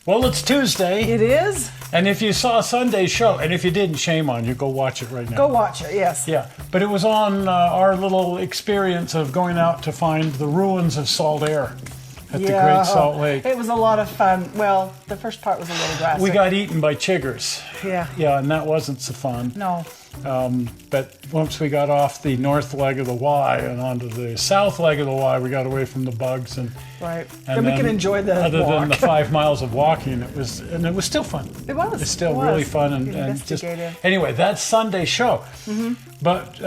Well, it's Tuesday. It is? And if you saw Sunday's show, and if you didn't, shame on you, go watch it right now. Go watch it, yes. Yeah, but it was on our little experience of going out to find the ruins of Saltair at the Great Salt Lake. It was a lot of fun. Well, the first part was a little drastic. We got eaten by chiggers. Yeah. Yeah, and that wasn't so fun. No. But once we got off the north leg of the Y and onto the south leg of the Y, we got away from the bugs and Right. and then we could enjoy the other walk. than the 5 miles of walking, it was still fun. It was. It's still It was. really fun and just anyway. That's Sunday's show. Mm-hmm. But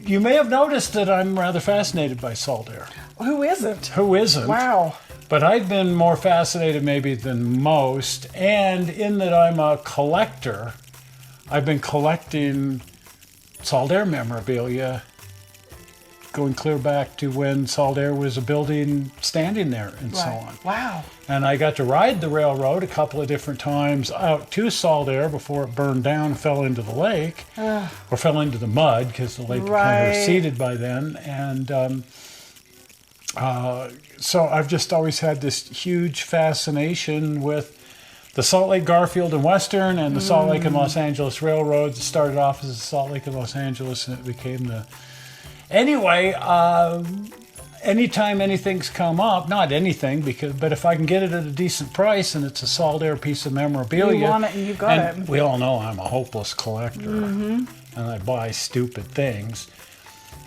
you may have noticed that I'm rather fascinated by Saltair. Who isn't? Who isn't? Wow. But I've been more fascinated maybe than most, and in that I'm a collector, I've been collecting Saltair memorabilia going clear back to when Saltair was a building standing there and so on. Wow. And I got to ride the railroad a couple of different times out to Saltair before it burned down and fell into the lake, or fell into the mud because the lake kind of receded by then. And so I've just always had this huge fascination with the Salt Lake, Garfield and Western, and the Salt Lake and Los Angeles Railroads. It started off as the Salt Lake and Los Angeles, and it became the... Anyway, anytime anything's come up, not anything, but if I can get it at a decent price and it's a Saltair piece of memorabilia... You want it and you got it. We all know I'm a hopeless collector, and I buy stupid things.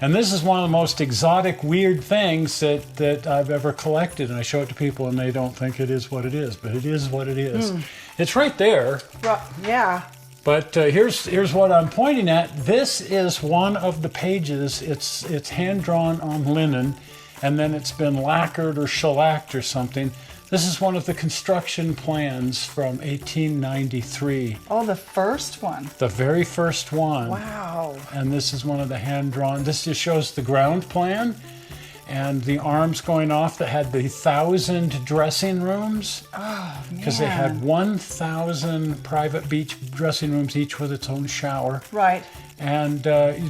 And this is one of the most exotic, weird things that I've ever collected. And I show it to people and they don't think it is what it is, but it is what it is. It's right there. Right. Yeah. But here's what I'm pointing at. This is one of the pages. It's hand-drawn on linen, and then it's been lacquered or shellacked or something. This is one of the construction plans from 1893. Oh, the first one. The very first one. Wow. And this is one of the hand-drawn. This just shows the ground plan and the arms going off that had the 1,000 dressing rooms. Oh, man. Because they had 1,000 private beach dressing rooms, each with its own shower. Right. And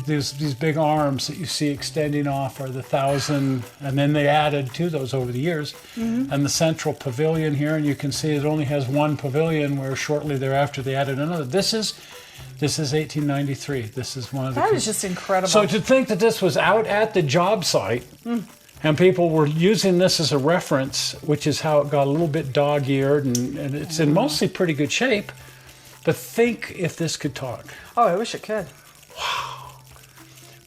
these big arms that you see extending off are the 1,000, and then they added to those over the years. And the central pavilion here, and you can see it only has one pavilion, where shortly thereafter they added another. This is 1893. This is one of the... That is just incredible. So to think that this was out at the job site, and people were using this as a reference, which is how it got a little bit dog-eared, and it's in mostly pretty good shape. But think if this could talk. Oh, I wish it could. Wow.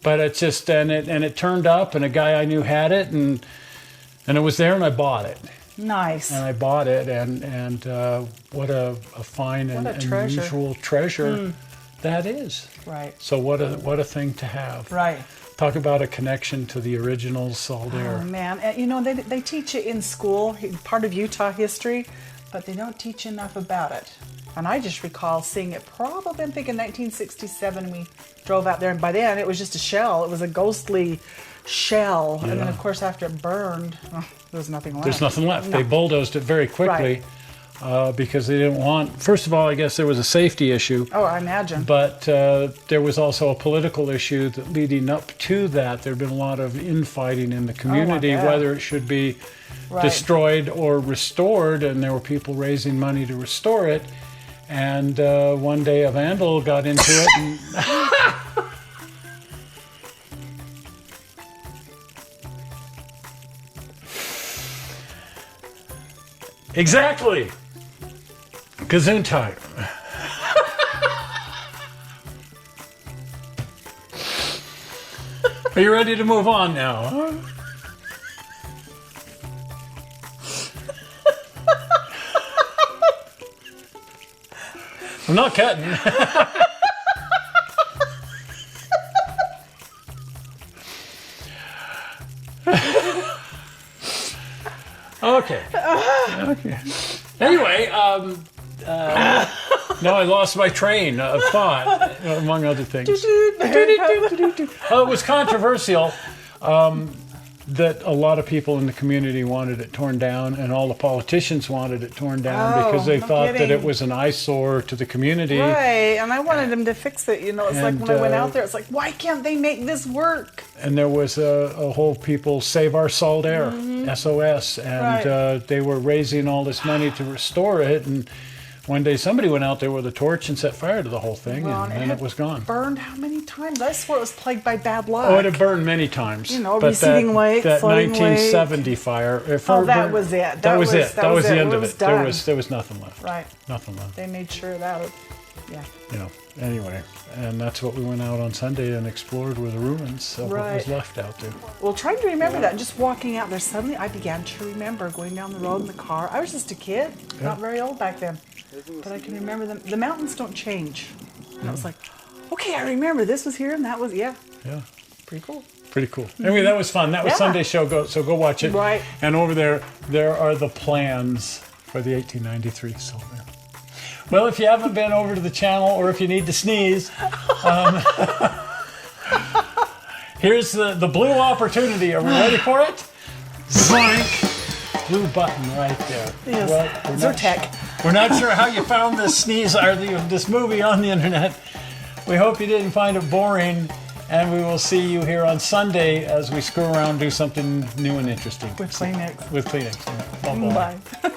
But it's just, and it turned up, and a guy I knew had it, and it was there, and I bought it. Nice. And I bought it, and what a fine and unusual treasure that is. Right. So what a thing to have. Right. Talk about a connection to the original Saltair. Oh, man. And, you know, they teach it in school, part of Utah history, but they don't teach enough about it. And I just recall seeing it probably, I'm thinking 1967, we drove out there, and by then it was just a shell. It was a ghostly shell. Yeah. And then, of course, after it burned, there was nothing left. There's nothing left. No. They bulldozed it very quickly because they didn't want... First of all, I guess there was a safety issue. Oh, I imagine. But there was also a political issue that leading up to that. There had been a lot of infighting in the community, whether it should be destroyed or restored, and there were people raising money to restore it. And one day a vandal got into it and... Exactly! Gesundheit. Are you ready to move on now? Huh? I'm not cutting. Okay. Okay. Anyway, now I lost my train of thought, among other things. It was controversial. That a lot of people in the community wanted it torn down, and all the politicians wanted it torn down because they thought that it was an eyesore to the community. Right, and I wanted them to fix it. You know, it's like when I went out there, it's like, why can't they make this work? and there was a whole people Save Our Saltair, SOS, and they were raising all this money to restore it. And one day somebody went out there with a torch and set fire to the whole thing, Well, and then it was gone. Burned how many times? I swore it was plagued by bad luck. Oh, it had burned many times. You know, but receding lake, that flooding 1970 fire. Oh, that was it. That was it. That was the end It of was it. done. There was nothing left. Right. Nothing left. They made sure that. Yeah. You know. Anyway, and that's what we went out on Sunday and explored were the ruins of what was left out there. Well, trying to remember that, and just walking out there, suddenly I began to remember going down the road in the car. I was just a kid, not very old back then, but I can remember them. The mountains don't change, and I was like, okay, I remember this was here and that was Yeah. pretty cool. Pretty cool. Anyway, that was fun. That was Sunday's show. So go watch it. Right. And over there are the plans for the 1893 Saltair. Well, if you haven't been over to the channel, or if you need to sneeze, here's the blue opportunity. Are we ready for it? Zoink! Blue button right there. Yes. Well, Zyrtec. we're not sure how you found this sneeze or this movie on the internet. We hope you didn't find it boring, and we will see you here on Sunday as we screw around and do something new and interesting. With Kleenex. With Kleenex. Yeah. Bye-bye. Bye.